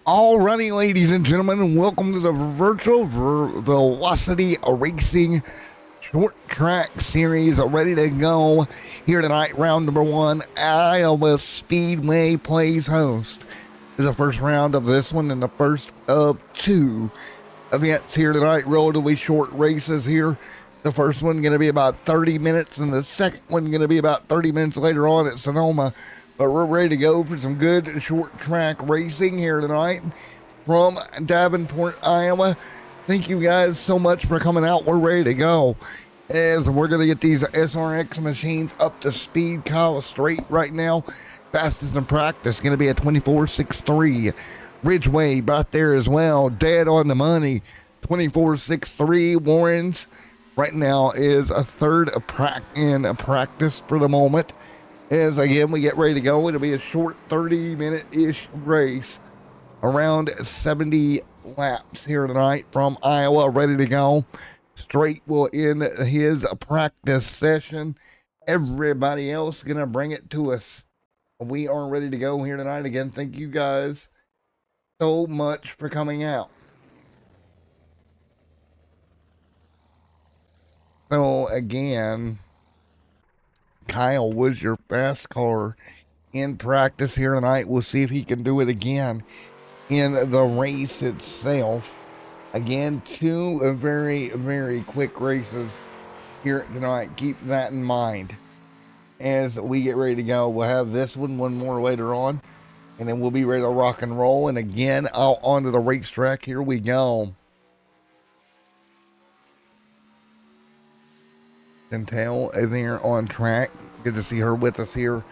Alrighty, ladies and gentlemen, welcome to the virtual velocity racing short track series. Ready to go here tonight. Round number one, Iowa Speedway plays host to the first round of this one and the first of two events here tonight. Relatively short races here. The first one going to be about 30 minutes and the second one going to be about 30 minutes later on at Sonoma. But we're ready to go for some good short track racing here tonight from Davenport, Iowa. Thank you guys so much for coming out. We're ready to go. As we're going to get these SRX machines up to speed. Kyle straight right now. Fastest in practice going to be a 24.63. Ridgeway right there as well. Dead on the money. 24.63. Warren's right now is a third in practice for the moment. As again, we get ready to go. It'll be a short 30-minute-ish race, around 70 laps here tonight from Iowa, ready to go. Straight will end his practice session. Everybody else going to bring it to us. We are ready to go here tonight. Again, thank you guys so much for coming out. So, again, Kyle was your fast car in practice here tonight. We'll see if he can do it again in the race itself. Again, two very, very quick races here tonight. Keep that in mind as we get ready to go. We'll have this one more later on, and then we'll be ready to rock and roll. And again, out onto the racetrack. Here we go. Chantel is there on track. Good to see her with us here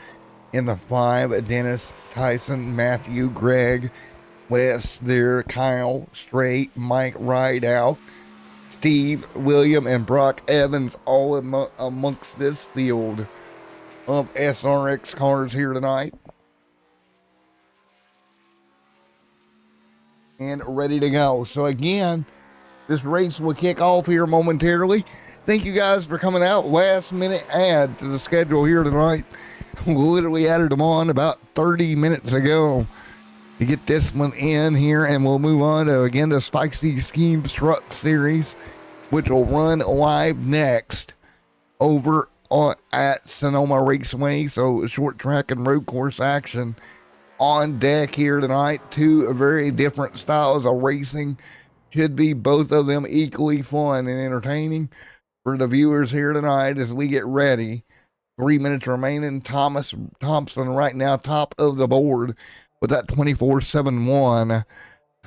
in the 5. Dennis, Tyson, Matthew, Greg, Wes there, Kyle, Straight, Mike Rideout, Steve, William, and Brock Evans all amongst this field of SRX cars here tonight. And ready to go. So again, this race will kick off here momentarily. Thank you guys for coming out. Last minute add to the schedule here tonight. We literally added them on about 30 minutes ago to get this one in here, and we'll move on to again the Spicy Scheme Truck Series, which will run live next over at Sonoma Raceway. So short track and road course action on deck here tonight. Two very different styles of racing. Should be both of them equally fun and entertaining for the viewers here tonight as we get ready. 3 minutes remaining. Thomas Thompson right now top of the board with that 24.71.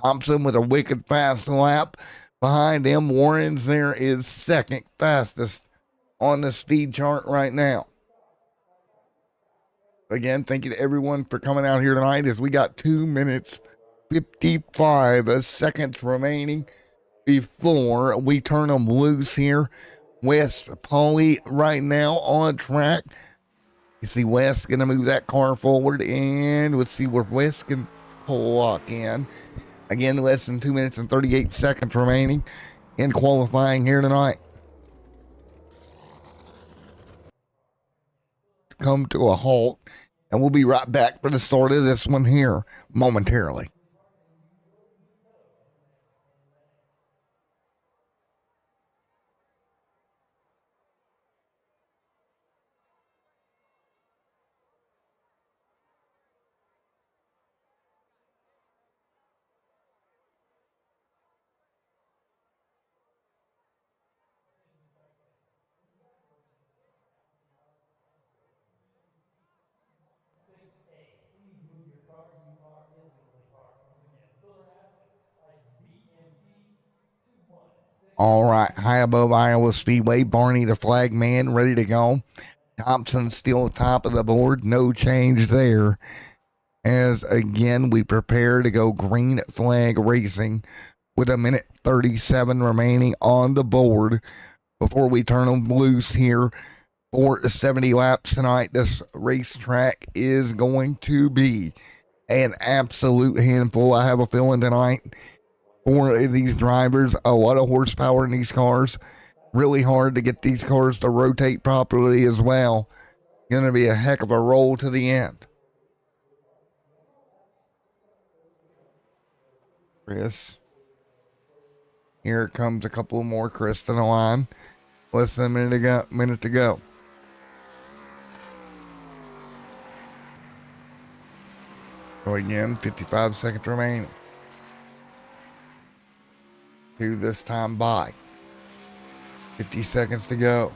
Thompson with a wicked fast lap. Behind him, Warren's there is second fastest on the speed chart right now. Again, thank you to everyone for coming out here tonight as we got 2 minutes 55 seconds remaining before we turn them loose here. Wes Pauly right now on track. You see Wes going to move that car forward, and let's see where Wes can lock in. Again, less than 2 minutes and 38 seconds remaining in qualifying here tonight. Come to a halt, and we'll be right back for the start of this one here momentarily. All right, high above Iowa Speedway, Barney the flag man ready to go. Thompson still top of the board, no change there. As again, we prepare to go green flag racing with 1:37 remaining on the board before we turn them loose here for 70 laps tonight. This racetrack is going to be an absolute handful. I have a feeling tonight for these drivers, a lot of horsepower in these cars. Really hard to get these cars to rotate properly as well. Going to be a heck of a roll to the end. Chris. Here comes a couple more Chris to the line. Less than a minute to go. So again, 55 seconds remaining. 2 this time by. 50 seconds to go.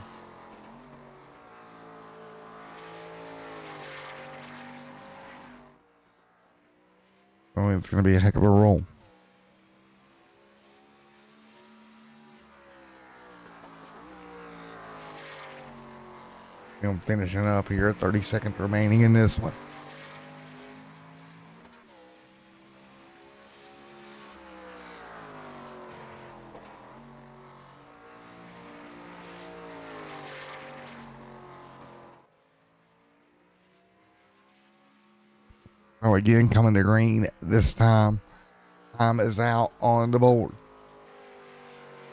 Oh, it's going to be a heck of a roll. I'm finishing up here. 30 seconds remaining in this one. Oh, again, coming to green this time. Time is out on the board.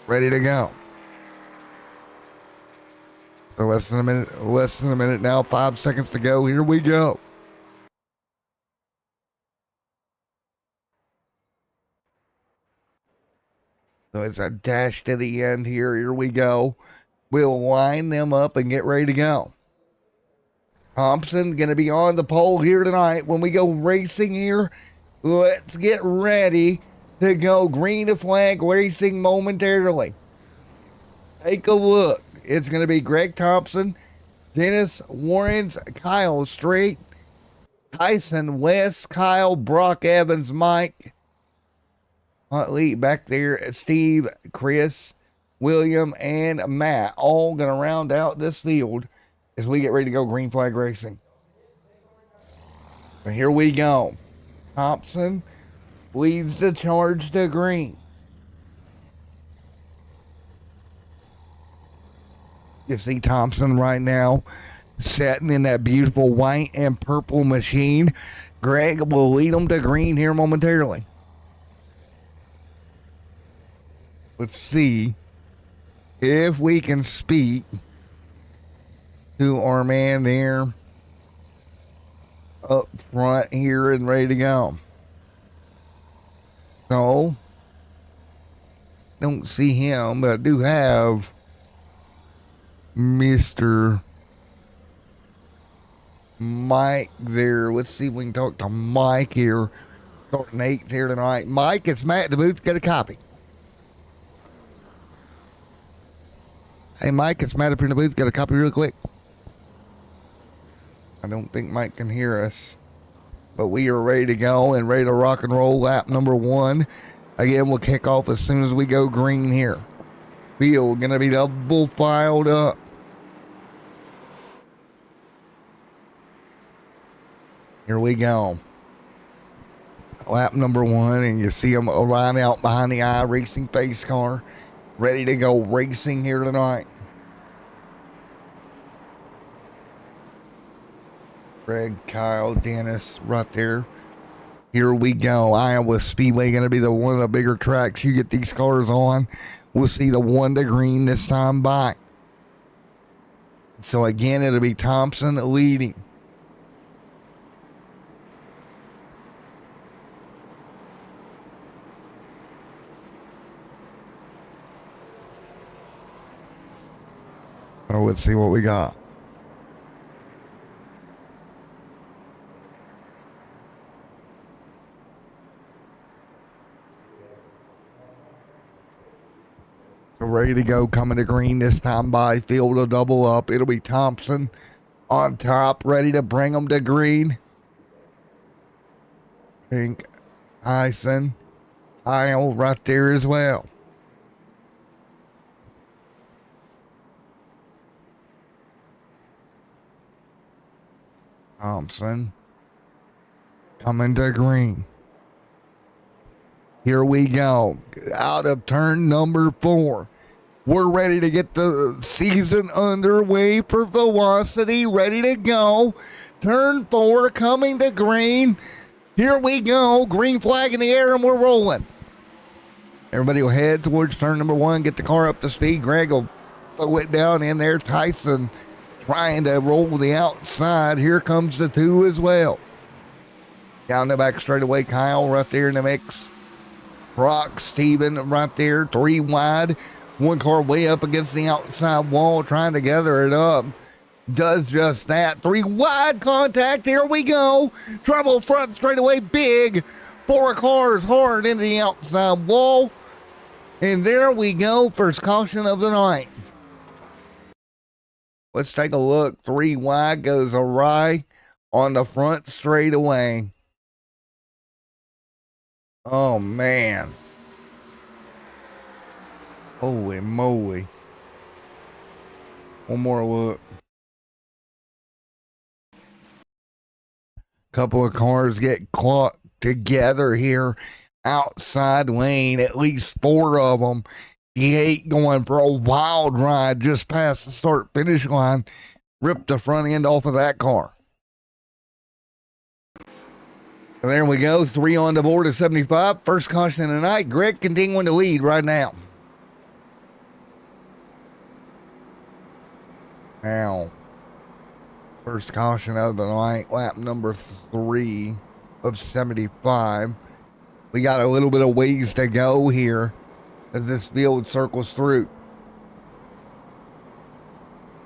Ready to go. So less than a minute now, 5 seconds to go. Here we go. So it's a dash to the end here. Here we go. We'll line them up and get ready to go. Thompson going to be on the pole here tonight. When we go racing here, let's get ready to go. Green to flag racing momentarily. Take a look. It's going to be Greg Thompson, Dennis Warrens, Kyle Strait, Tyson West, Kyle, Brock Evans, Mike Huntley back there, Steve, Chris, William, and Matt. All going to round out this field as we get ready to go green flag racing. So here we go. Thompson leads the charge to green. You see Thompson right now sitting in that beautiful white and purple machine. Greg will lead them to green here momentarily. Let's see if we can speak to our man there up front here and ready to go. So, don't see him, but I do have Mr. Mike there. Let's see if we can talk to Mike here. Starting 8th here tonight. Mike, it's Matt at the booth. Get a copy. Hey, Mike, it's Matt up here in the booth. Get a copy real quick. I don't think Mike can hear us, but we are ready to go and ready to rock and roll lap number 1. Again, we'll kick off as soon as we go green here. Field going to be double filed up. Here we go. Lap number 1, and you see them line out behind the iRacing pace car. Ready to go racing here tonight. Greg, Kyle, Dennis, right there. Here we go. Iowa Speedway going to be one of the bigger tracks you get these cars on. We'll see the 1 to green this time by. So again, it'll be Thompson leading. So let's see what we got. So ready to go, coming to green this time by. Field will double up. It'll be Thompson on top, ready to bring them to green. Pink, Tyson, Kyle right there as well. Thompson coming to green. Here we go. Out of turn number 4. We're ready to get the season underway for Velocity. Ready to go. Turn 4 coming to green. Here we go. Green flag in the air and we're rolling. Everybody will head towards turn number 1. Get the car up to speed. Greg will throw it down in there. Tyson trying to roll the outside. Here comes the 2 as well. Down the back straightaway, Kyle right there in the mix. Brock Steven right there, 3 wide. One car way up against the outside wall, trying to gather it up. Does just that. 3 wide contact. Here we go. Trouble front straightaway big. 4 cars hard into the outside wall. And there we go. First caution of the night. Let's take a look. 3 wide goes awry on the front straightaway. Oh, man. Holy moly. One more look. Couple of cars get caught together here outside lane, at least 4 of them. D8 going for a wild ride just past the start finish line. Ripped the front end off of that car. So there we go. 3 on the board of 75. First caution of the night. Greg continuing to lead right now. Now, first caution of the night, lap number 3 of 75. We got a little bit of ways to go here as this field circles through.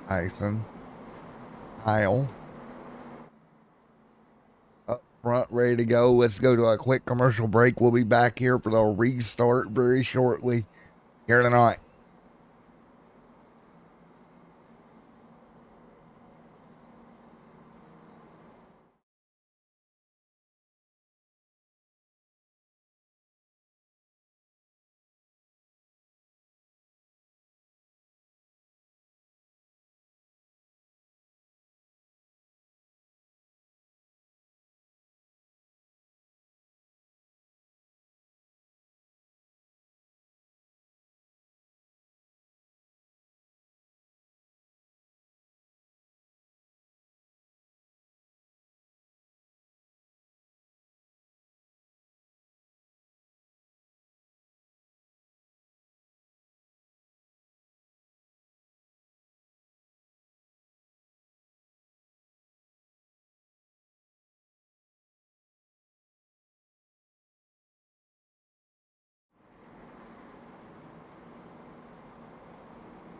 Tyson, Kyle, up front, ready to go. Let's go to a quick commercial break. We'll be back here for the restart very shortly here tonight.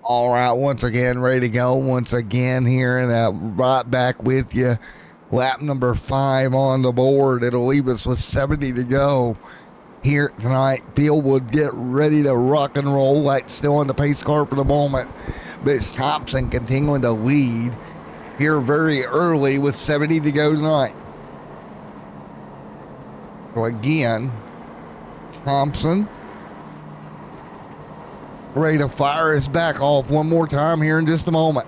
All right, once again, ready to go. Once again here, and right back with you. Lap number 5 on the board. It'll leave us with 70 to go here tonight. Field will get ready to rock and roll. Light still on the pace car for the moment, but it's Thompson continuing to lead here very early with 70 to go tonight. So again, Thompson ready to fire his back off one more time here in just a moment.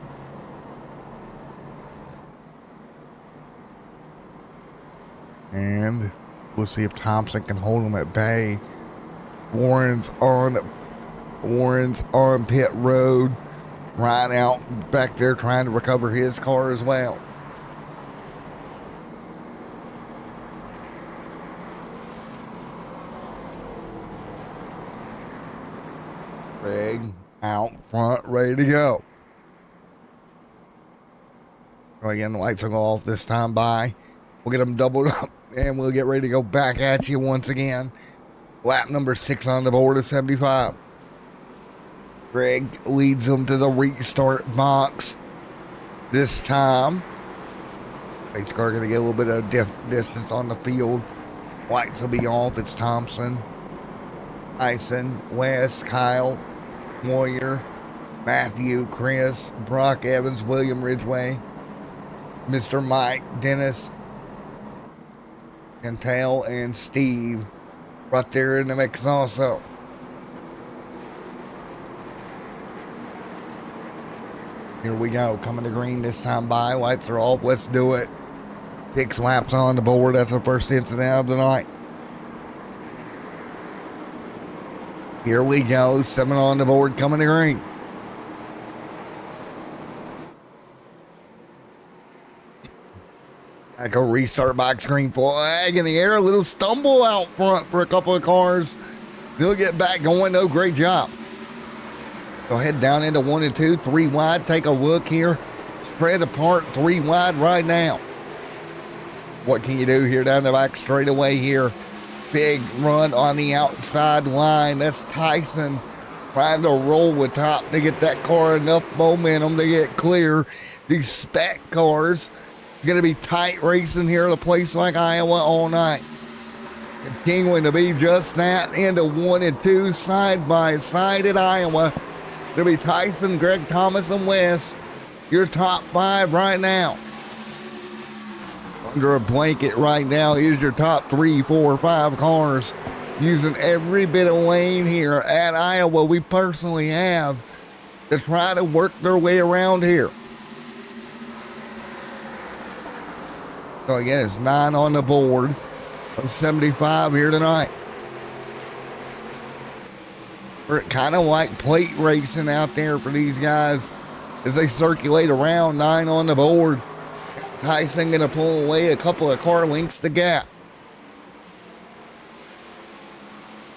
And we'll see if Thompson can hold him at bay. Warren's on pit road. Ryan out back there trying to recover his car as well. Greg out front, ready to go. So again, the lights will go off this time by. We'll get them doubled up and we'll get ready to go back at you once again. Lap number 6 on the board of 75. Greg leads them to the restart box this time. Pace car going to get a little bit of distance on the field. Lights will be off. It's Thompson, Tyson, Wes, Kyle, Moyer, Matthew, Chris, Brock Evans, William Ridgway, Mr. Mike, Dennis, Cantel, and Steve right there in the mix also. Here we go, coming to green this time by. Lights are off, let's do it. 6 laps on the board. That's the first incident of the night. Here we go, 7 on the board, coming to green. I go restart box, green flag in the air. A little stumble out front for a couple of cars. They'll get back going, though. Great job. Go ahead down into 1 and 2, 3 wide. Take a look here. Spread apart, 3 wide right now. What can you do here down the back straightaway here Big run on the outside line. That's Tyson trying to roll with top to get that car enough momentum to get clear. These spec cars going to be tight racing here at a place like Iowa all night. Continuing to be just that into 1 and 2 side by side at Iowa. There'll be Tyson, Greg Thomas, and Wes. Your top 5 right now. Under a blanket right now is your top 3, 4, 5 cars. Using every bit of lane here at Iowa we personally have to try to work their way around here. So again, it's 9 on the board of 75 here tonight. We're kind of like plate racing out there for these guys as they circulate around. 9 on the board. Tyson going to pull away a couple of car lengths to gap.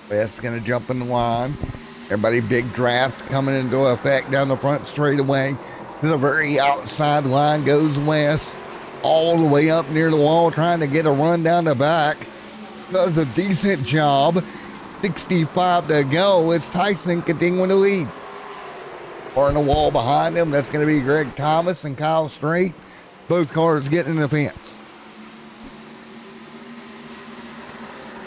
West going to jump in the line. Everybody, big draft coming into effect down the front straightaway. To the very outside line goes West. All the way up near the wall, trying to get a run down the back. Does a decent job. 65 to go. It's Tyson continuing to lead. Or in the wall behind him, that's going to be Greg Thomas and Kyle Strait. Both cars getting in the fence.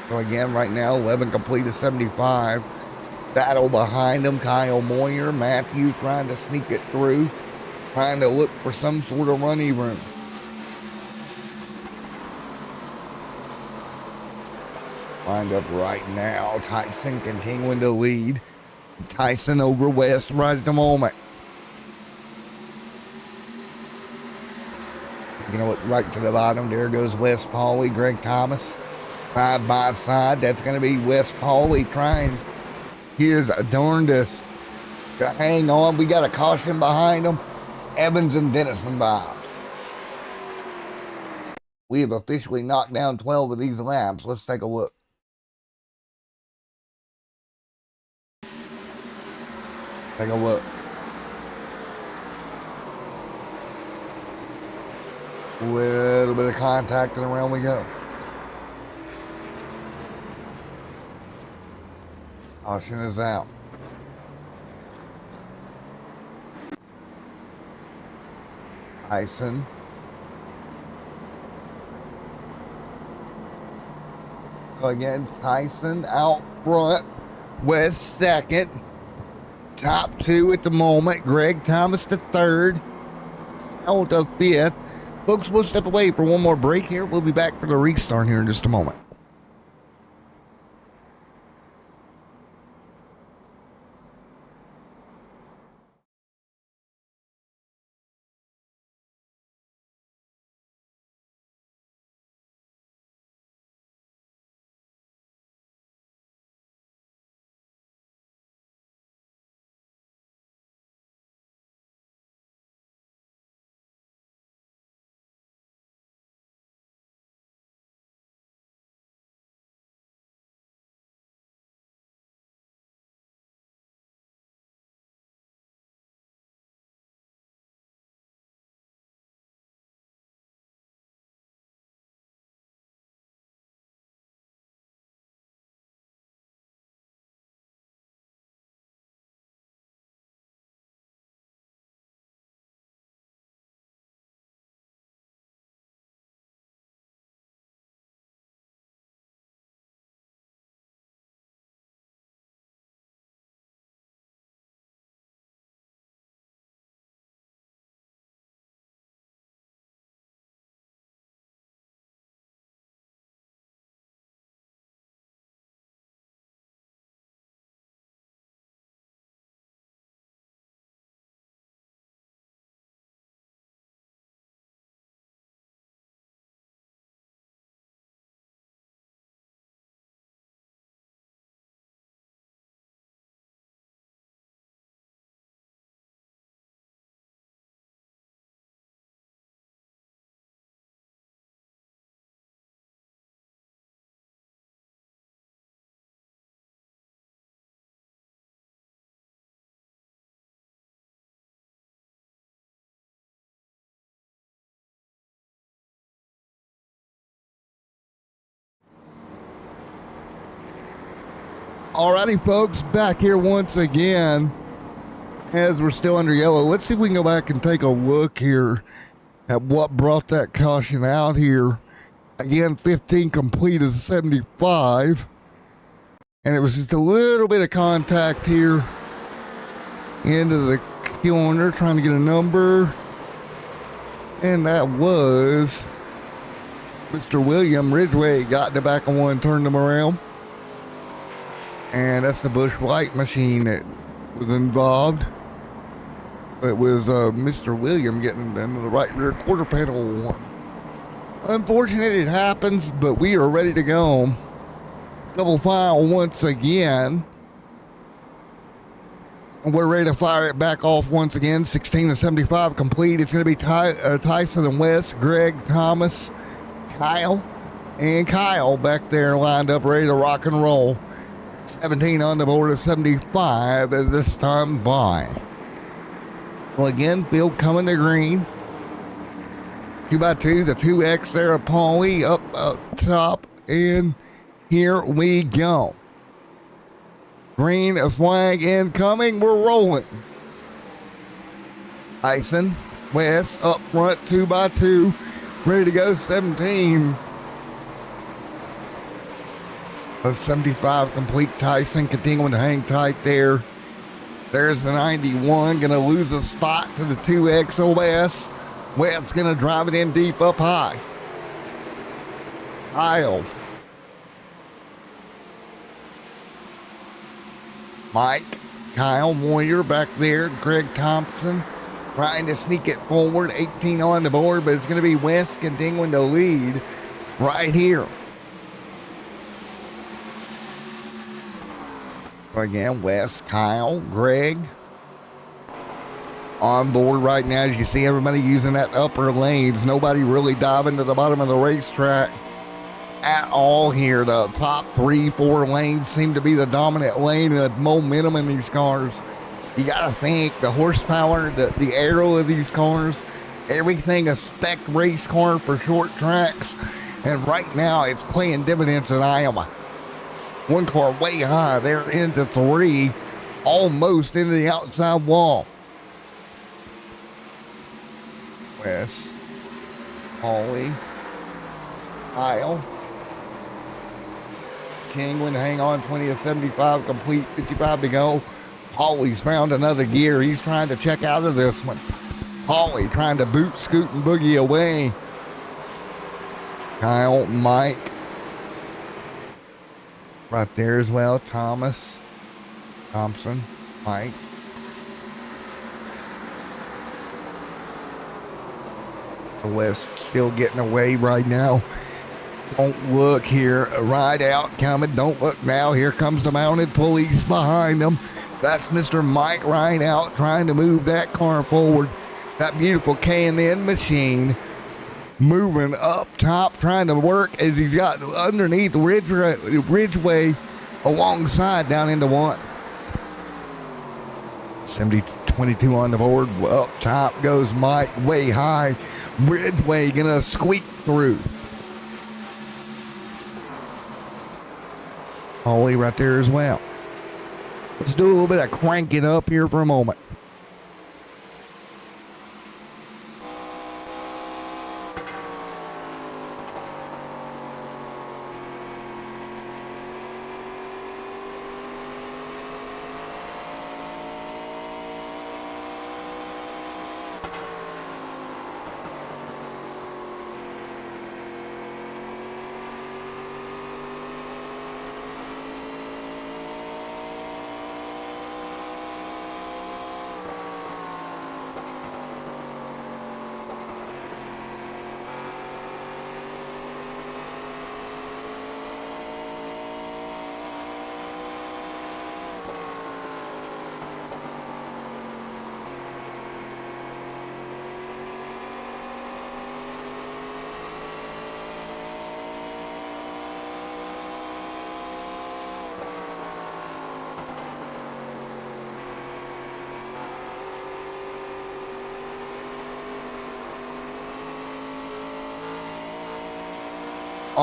So again, right now, 11 complete to 75. Battle behind him, Kyle Moyer. Matthew trying to sneak it through. Trying to look for some sort of running room. Lined up right now. Tyson continuing to lead. Tyson over West right at the moment. You know what? Right to the bottom. There goes Wes Pauley, Greg Thomas. Side by side. That's going to be Wes Pauley trying his darndest to hang on. We got a caution behind him. Evans and Dennison by. We have officially knocked down 12 of these laps. Let's take a look. Take a look. Little bit of contact and around we go. Caution is out. Tyson. Again, Tyson out front. West second. Top 2 at the moment. Greg Thomas the third. Out of 5th. Folks, we'll step away for one more break here. We'll be back for the restart here in just a moment. Alrighty, folks, back here once again as we're still under yellow. Let's see if we can go back and take a look here at what brought that caution out here. Again, 15 complete is 75. And it was just a little bit of contact here into the corner, trying to get a number. And that was Mr. William Ridgway. Got in the back of one, turned them around. And that's the Busch Light machine that was involved. It was Mr. William getting into the right rear quarter panel one. Unfortunate it happens, but we are ready to go. Double file once again. We're ready to fire it back off once again. 16 to 75 complete. It's going to be Tyson and Wes, Greg, Thomas, Kyle, and Kyle back there lined up ready to rock and roll. 17 on the board of 75 at this time by. Well, again, field coming to green. 2x2, the 2X there of Paulie up top, and here we go. Green, a flag incoming. We're rolling. Tyson, Wes up front, 2x2, ready to go. 17 of 75 complete. Tyson continuing to hang tight there. There's the 91, going to lose a spot to the 2XOS. Wes going to drive it in deep up high. Kyle. Mike, Kyle Moyer back there. Greg Thompson trying to sneak it forward. 18 on the board, but it's going to be Wes continuing to lead right here. Again, Wes, Kyle, Greg on board right now. As you see everybody using that upper lanes, nobody really diving to the bottom of the racetrack at all here. The top 3-4 lanes seem to be the dominant lane and the momentum in these cars. You gotta think the horsepower, the aero of these cars, everything a spec race car for short tracks, and right now it's playing dividends in Iowa. One car way high, they're into 3, almost into the outside wall. Wes, Holly, Kyle, Kingwin, hang on, 20 of 75 complete, 55 to go. Holly's found another gear. He's trying to check out of this one. Holly trying to boot, scoot, and boogie away. Kyle, Mike, right there as well. Thomas, Thompson, Mike. The West still getting away right now. Don't look here. A ride out coming. Don't look now. Here comes the mounted police behind them. That's Mr. Mike right out trying to move that car forward. That beautiful K&N machine moving up top, trying to work as he's got underneath Ridgeway alongside down into one. 70-22 on the board. Up top goes Mike way high. Ridgeway gonna squeak through. Holly right there as well. Let's do a little bit of cranking up here for a moment.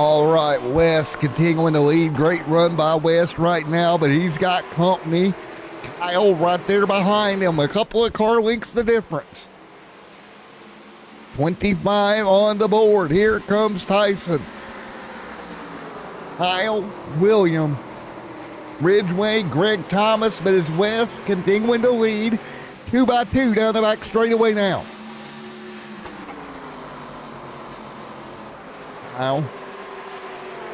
All right, West continuing to lead. Great run by West right now, but he's got company. Kyle right there behind him. A couple of car lengths the difference. 25 on the board. Here comes Tyson. Kyle, William, Ridgway, Greg Thomas, but it's West continuing to lead. 2 by 2 down the back straightaway now. Kyle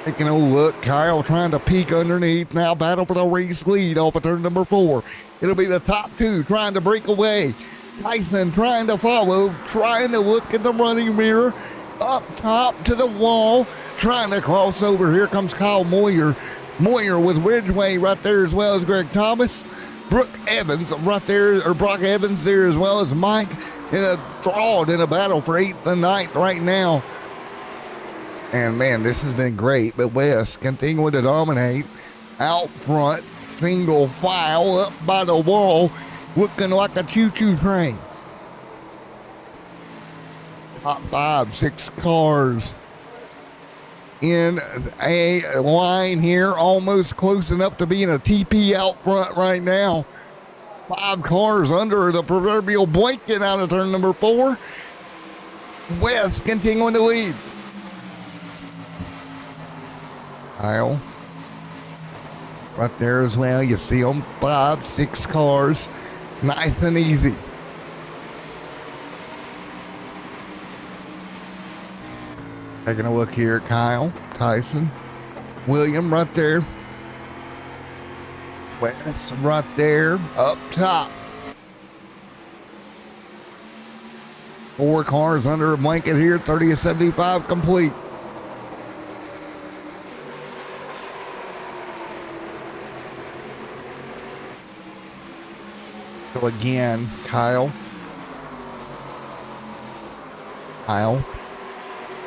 taking a look. Kyle trying to peek underneath. Now battle for the race lead off of turn number 4. It'll be the top 2 trying to break away. Tyson trying to follow, trying to look in the running mirror. Up top to the wall, trying to cross over. Here comes Kyle Moyer. Moyer with Ridgway right there as well as Greg Thomas. Brooke Evans right there, or Brock Evans there as well as Mike, enthralled in a battle for 8th and 9th right now. And man, this has been great, but West continuing to dominate out front, single file up by the wall, looking like a choo-choo train. Top 5, 6 cars in a line here, almost close enough to being a TP out front right now. 5 cars under the proverbial blanket out of turn number 4. West continuing to lead. Kyle right there as well. You see them 5, 6 cars. Nice and easy. Taking a look here at Kyle, Tyson, William right there. West right there up top. 4 cars under a blanket here, 30 of 75 complete. So again, Kyle,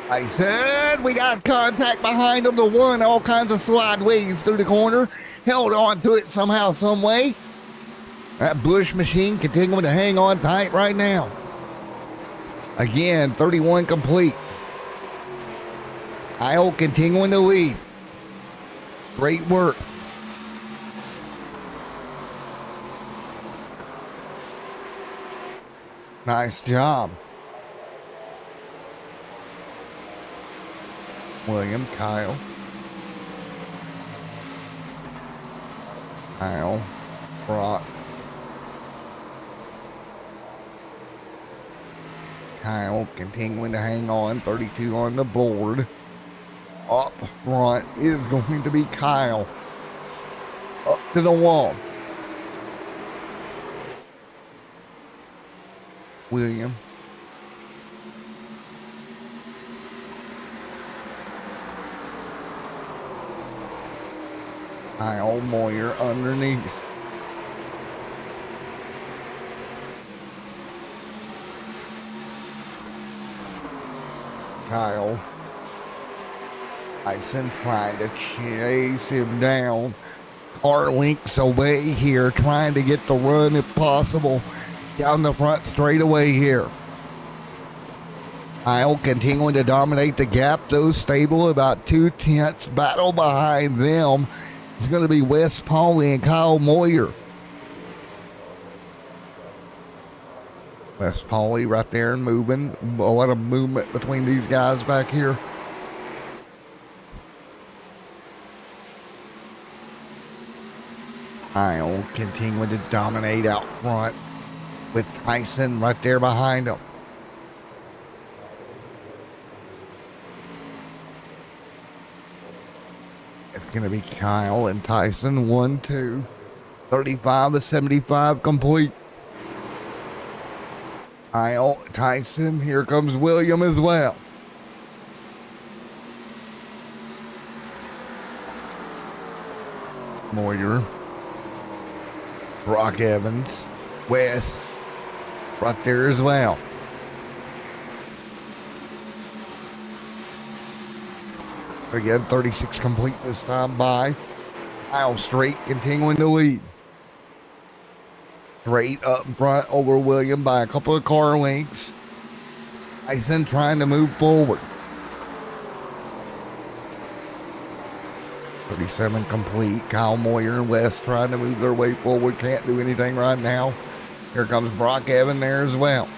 Tyson, we got contact behind him. The one, all kinds of slideways through the corner. Held on to it somehow, some way. That Bush machine continuing to hang on tight right now. Again, 31 complete. Kyle continuing to lead. Great work. Nice job. William, Kyle, Brock, Kyle continuing to hang on, 32 on the board. Up front is going to be Kyle. Up to the wall. William. Kyle Moyer underneath. Kyle. Tyson trying to chase him down. Car links away here, trying to get the run if possible. Down the front straightaway here. Kyle continuing to dominate the gap. Those stable about 2/10. Battle behind them. It's going to be Wes Pauley and Kyle Moyer. Wes Pauley right there and moving. A lot of movement between these guys back here. Kyle continuing to dominate out front with Tyson right there behind him. It's going to be Kyle and Tyson, 1-2, 35 to 75 complete. Kyle, Tyson, here comes William as well. Moyer, Brock Evans, Wes, right there as well. Again, 36 complete this time by Kyle Straight, continuing to lead. Straight up in front over William by a couple of car lengths. Tyson trying to move forward. 37 complete. Kyle Moyer and West trying to move their way forward. Can't do anything right now. Here comes Brock Evan there as well.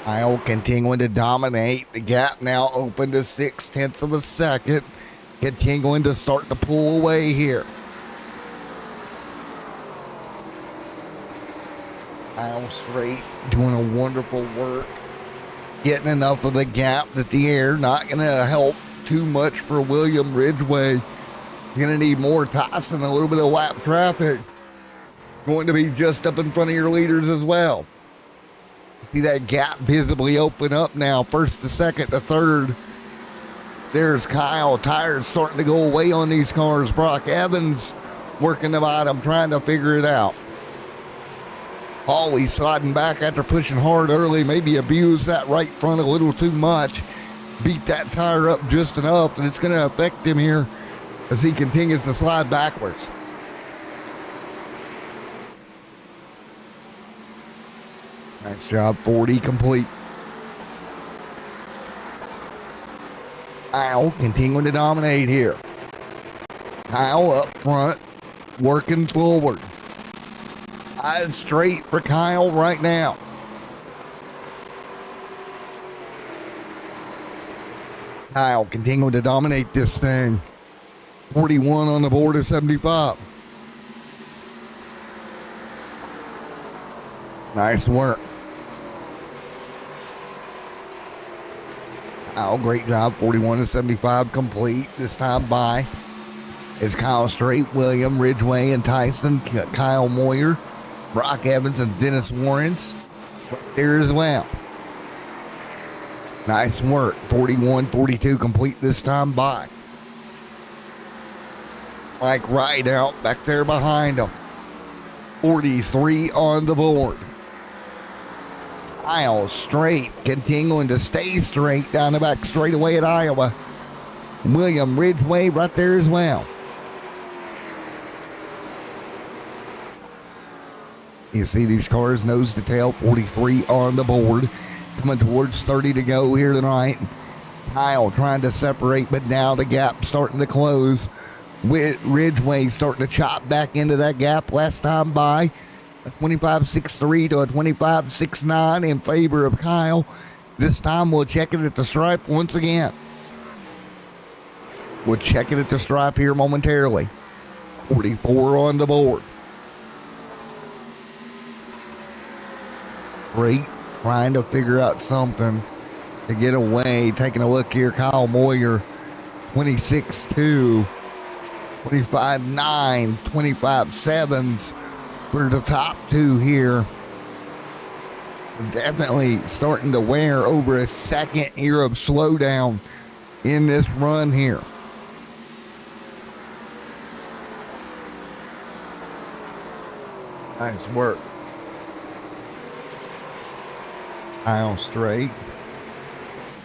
Kyle continuing to dominate. The gap now open to 0.6 of a second. Continuing to start to pull away here. Kyle Straight doing a wonderful work. Getting enough of the gap that the air not going to help too much for William Ridgway. Going to need more Tyson, a little bit of lap traffic. Going to be just up in front of your leaders as well. See that gap visibly open up now. First to second to third. There's Kyle. Tires starting to go away on these cars. Brock Evans working the bottom, trying to figure it out. Always sliding back after pushing hard early. Maybe abused that right front a little too much. Beat that tire up just enough that it's going to affect him here as he continues to slide backwards. Nice job, 40 complete. Kyle continuing to dominate here. Kyle up front, working forward. Eyes straight for Kyle right now. Kyle continuing to dominate this thing. 41 on the board of 75. Nice work. Kyle, great job. 41 to 75 complete. This time by is Kyle Straight, William Ridgway, and Tyson. Kyle Moyer, Brock Evans, and Dennis Warrens there as well. Nice work. 41-42 complete this time by Mike Rideout back there behind him. 43 on the board. Kyle Straight continuing to stay straight down the back straightaway at Iowa. William Ridgway right there as well. You see these cars nose to tail. 43 on the board. Coming towards 30 to go here tonight. Kyle trying to separate, but now the gap starting to close. Ridgway starting to chop back into that gap last time by. A 25.63 to a 25.69 in favor of Kyle. This time we'll check it at the stripe once again. We'll check it at the stripe here momentarily. 44 on the board. Great, trying to figure out something to get away. Taking a look here, Kyle Moyer, 26.2, 25.9, 25.7s. For the top two here. Definitely starting to wear over a second year of slowdown in this run here. Nice work. Kyle Straight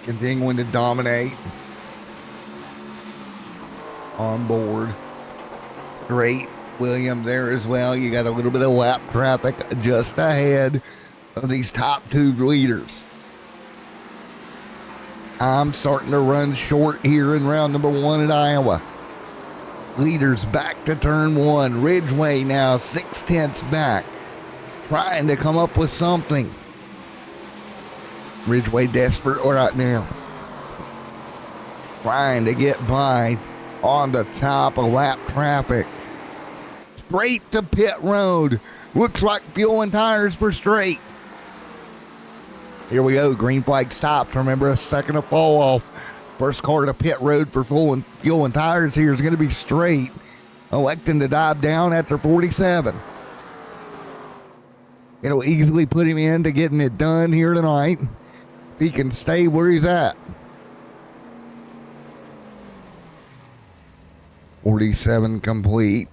continuing to dominate on board. Great. William there as well. You got a little bit of lap traffic just ahead of these top two leaders. I'm starting to run short here in round number one at Iowa. Leaders back to turn one. Ridgway now 0.6 back. Trying to come up with something. Ridgway desperate right now. Trying to get by on the top of lap traffic. Straight to pit road. Looks like fuel and tires for Straight. Here we go. Green flag stopped. Remember, a second of fall off. First car to pit road for fuel and tires here is going to be Straight. Electing to dive down after 47. It'll easily put him into getting it done here tonight. If he can stay where he's at. 47 complete.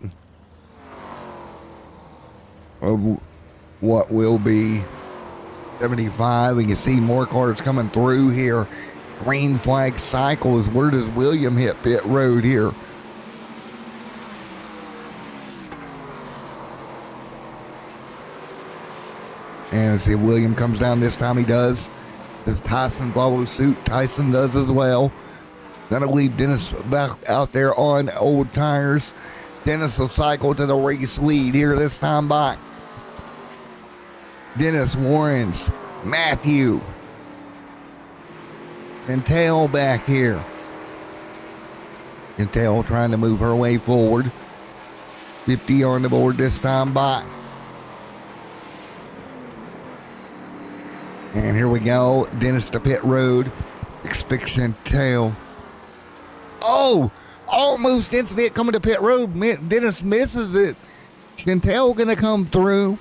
Of what will be 75. We can see more cars coming through here. Green flag cycles. Where does William hit pit road here? And see, William comes down this time. He does. As Tyson follows suit, Tyson does as well. That'll leave Dennis back out there on old tires. Dennis will cycle to the race lead here this time by. Dennis warns Matthew. Chantel back here. Chantel trying to move her way forward. 50 on the board this time by. And here we go. Dennis to pit road. Expect Chantel. Oh, almost incident coming to pit road. Dennis misses it. Chantel going to come through.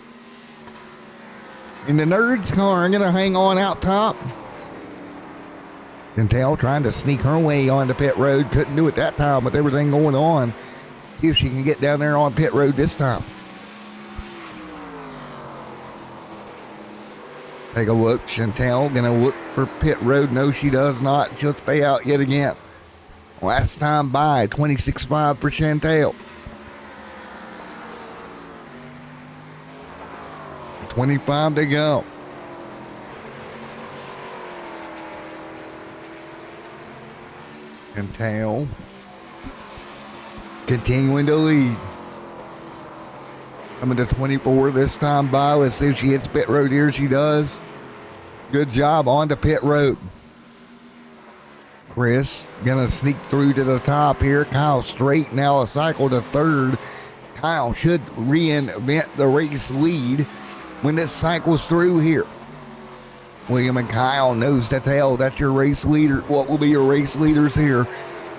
And the Nerds car going to hang on out top. Chantel trying to sneak her way onto pit road. Couldn't do it that time with everything going on. See if she can get down there on pit road this time. Take a look. Chantel going to look for pit road. No, she does not. She'll stay out yet again. Last time by, 26.5 for Chantel. 25 to go. Chantel continuing to lead. Coming to 24 this time by. Let's see if she hits pit road here. She does. Good job on to pit road. Chris gonna sneak through to the top here. Kyle straight now a cycle to third. Kyle should reinvent the race lead when this cycles through here. William and Kyle nose to tail. That's your race leader. What will be your race leaders here?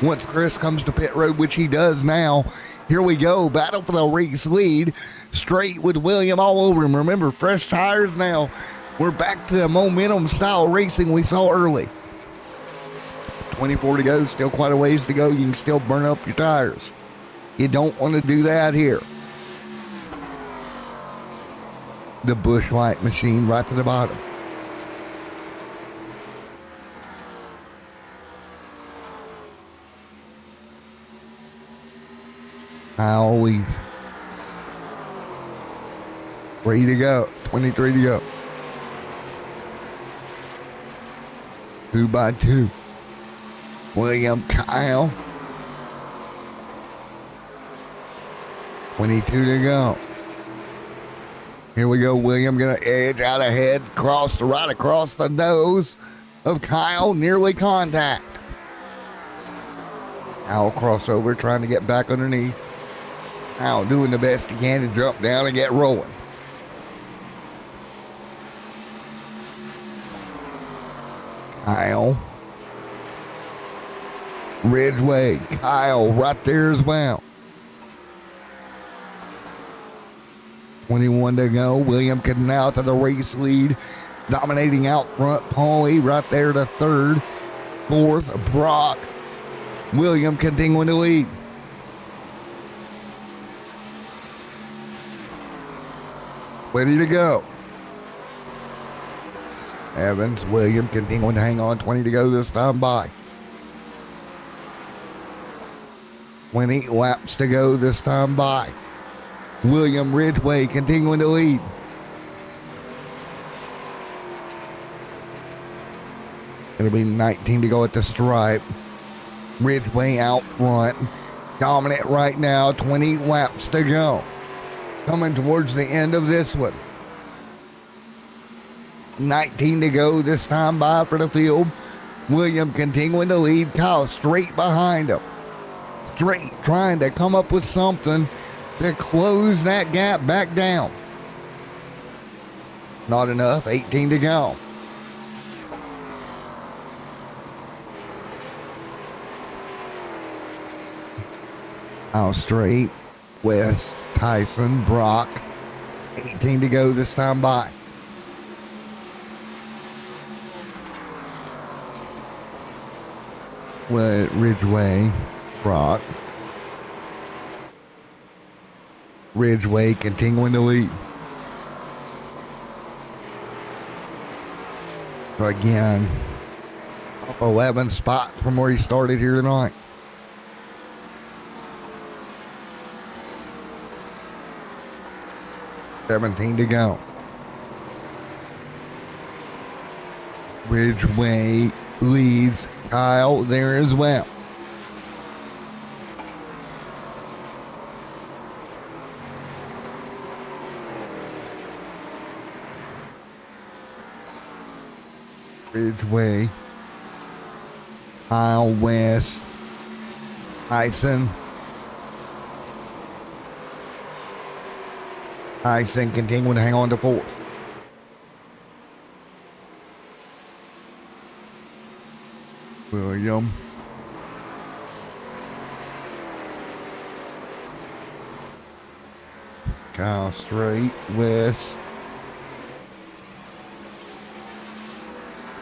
Once Chris comes to pit road, which he does now. Here we go. Battle for the race lead. Straight with William all over him. Remember, fresh tires now. We're back to the momentum style racing we saw early. 24 to go. Still quite a ways to go. You can still burn up your tires. You don't want to do that here. The Busch Light machine right to the bottom. Always ready to go. 23 to go. 2 by 2. William, Kyle. 22 to go. Here we go. William gonna edge out ahead, right across the nose of Kyle. Nearly contact. Kyle crossover, trying to get back underneath. Kyle doing the best he can to jump down and get rolling. Kyle. Ridgeway. Kyle right there as well. 21 to go. William getting out to the race lead. Dominating out front. Paulie right there to third. Fourth, Brock. William continuing to lead. Ready to go. Evans, William continuing to hang on. 20 to go this time by. 20 laps to go this time by. William Ridgeway continuing to lead. It'll be 19 to go at the stripe. Ridgeway out front. Dominant right now. 20 laps to go. Coming towards the end of this one. 19 to go this time by for the field. William continuing to lead. Kyle straight behind him. Straight trying to come up with something to close that gap back down. Not enough. 18 to go. Kyle straight. West, Tyson, Brock. 18 to go this time by. Ridgeway, Brock. Ridgeway continuing to lead. Again, up 11 spot from where he started here tonight. $17 to go. Ridgeway leads Kyle there as well. Ridgeway, Kyle, West, Tyson. Tyson continuing to hang on to fourth. William. Kyle straight, West.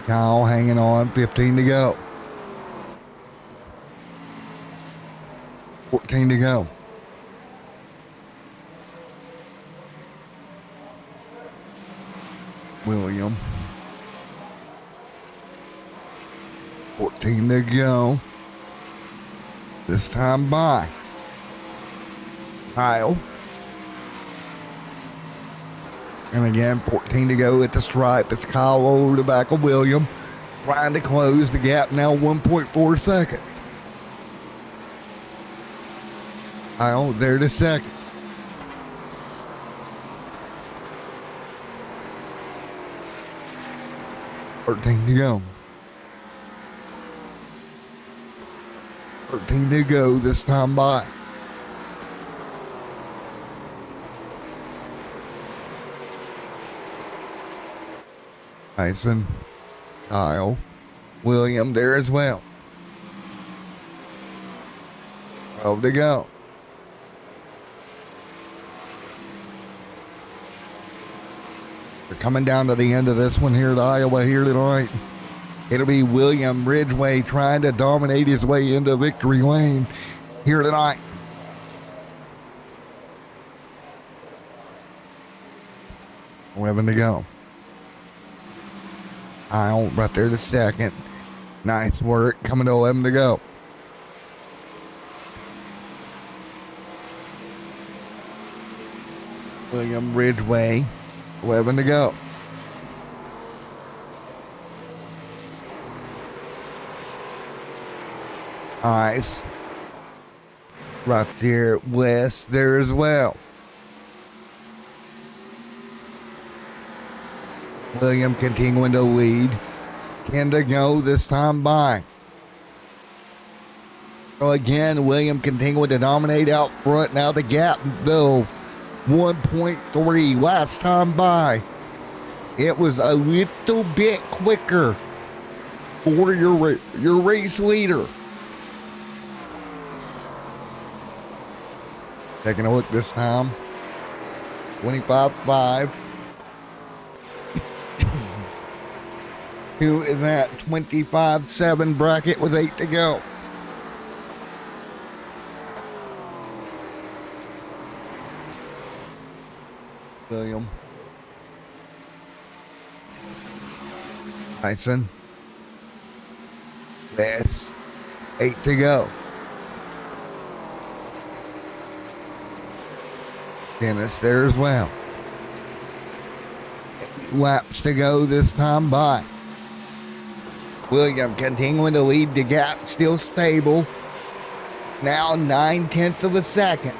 Kyle hanging on, 15 to go. 14 to go. William. 14 to go. This time by Kyle. And again, 14 to go at the stripe. It's Kyle over the back of William. Trying to close the gap now, 1.4 seconds. Kyle there to second. $13 to go. 13 to go this time by. Tyson, Kyle, William there as well. 12 to go. We're coming down to the end of this one here at Iowa here tonight. It'll be William Ridgeway trying to dominate his way into victory lane here tonight. $11 to go. Kyle right there to second. Nice work. Coming to 11 to go. William Ridgeway, 11 to go. Nice. Right there, West there as well. William continuing to lead. 10 to go this time by. So again, William continuing to dominate out front. Now the gap, though, 1.3 last time by. It was a little bit quicker for your race leader. Taking a look this time. 25.5. Who in that 25.7 bracket with 8 to go. William. Tyson. Best. 8 to go. Dennis there as well. Laps to go this time by. William continuing to lead the gap, still stable. Now 9/10 of a second.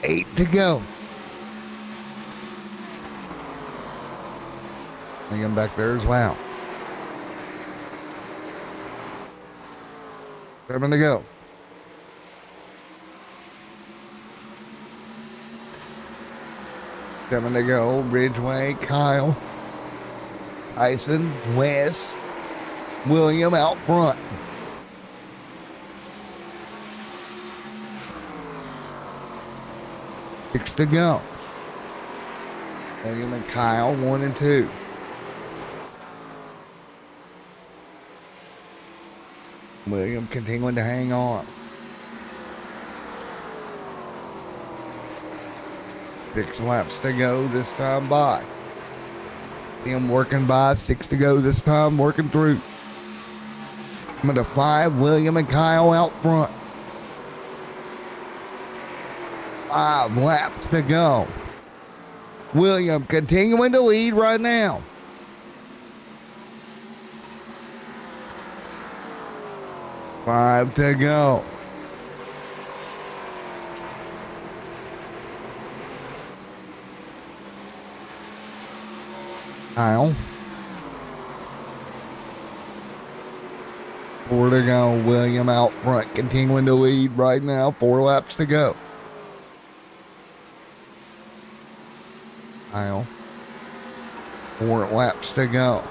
8 to go. William back there as well. 7 to go. Seven to go. Ridgeway, Kyle, Tyson, West, William out front. 6 to go. William and Kyle, 1 and 2. William continuing to hang on. 6 laps to go this time by. Him working by, 6 to go this time, working through. Coming to 5, William and Kyle out front. 5 laps to go. William continuing to lead right now. 5 to go. Kyle. 4 to go. William out front, continuing to lead right now. 4 laps to go. Kyle. 4 laps to go.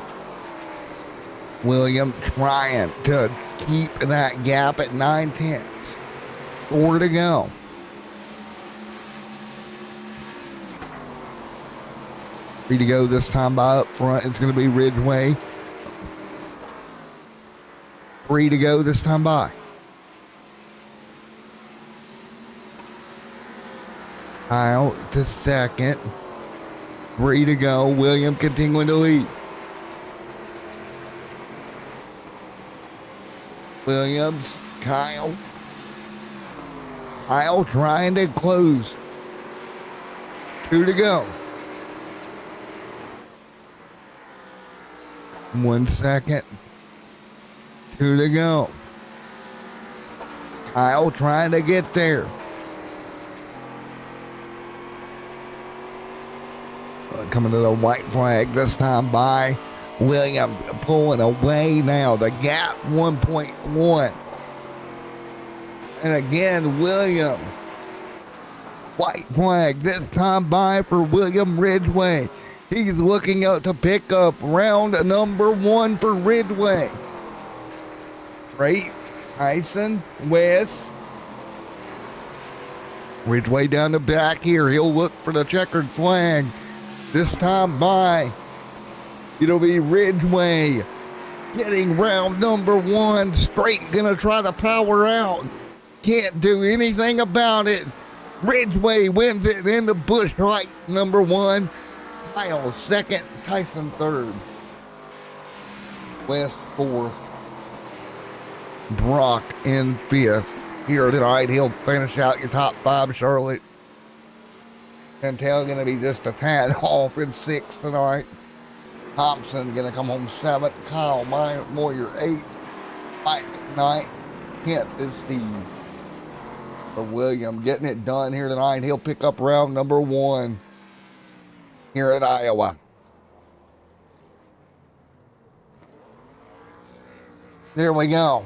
William trying to keep that gap at 9/10. 4 to go. Three to go this time by up front. It's going to be Ridgeway. 3 to go this time by. Kyle to second. 3 to go. William continuing to lead. Williams, Kyle. Kyle trying to close. 2 to go. 1 second. 2 to go. Kyle trying to get there. Coming to the white flag this time by William, pulling away now. The gap 1.1. And again, William. White flag this time by for William Ridgeway. He's looking out to pick up round number 1 for Ridgeway. Right, Tyson, West. Ridgeway down the back here. He'll look for the checkered flag. This time by, it'll be Ridgeway getting round number 1 straight. Gonna try to power out. Can't do anything about it. Ridgeway wins it in the Busch Light number 1. Kyle second, Tyson third. West fourth. Brock in fifth. Here tonight, he'll finish out your top 5, Charlotte. Cantel going to be just a tad off in 6th tonight. Thompson going to come home 7th. Kyle Moyer 8th. Mike 9th. 10th is Steve. But William getting it done here tonight. He'll pick up round number 1 here at Iowa. There we go.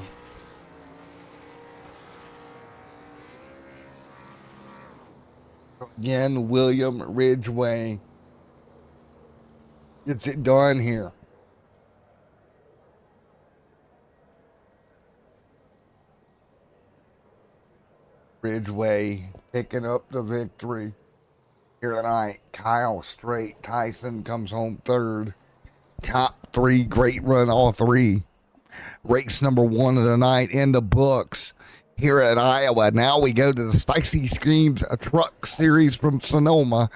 Again, William Ridgeway gets it done here. Ridgeway picking up the victory here tonight. Kyle straight. Tyson comes home third. Top 3, great run all 3. Race number 1 of the night in the books here at Iowa. Now we go to the Spicy Screams Truck Series from Sonoma.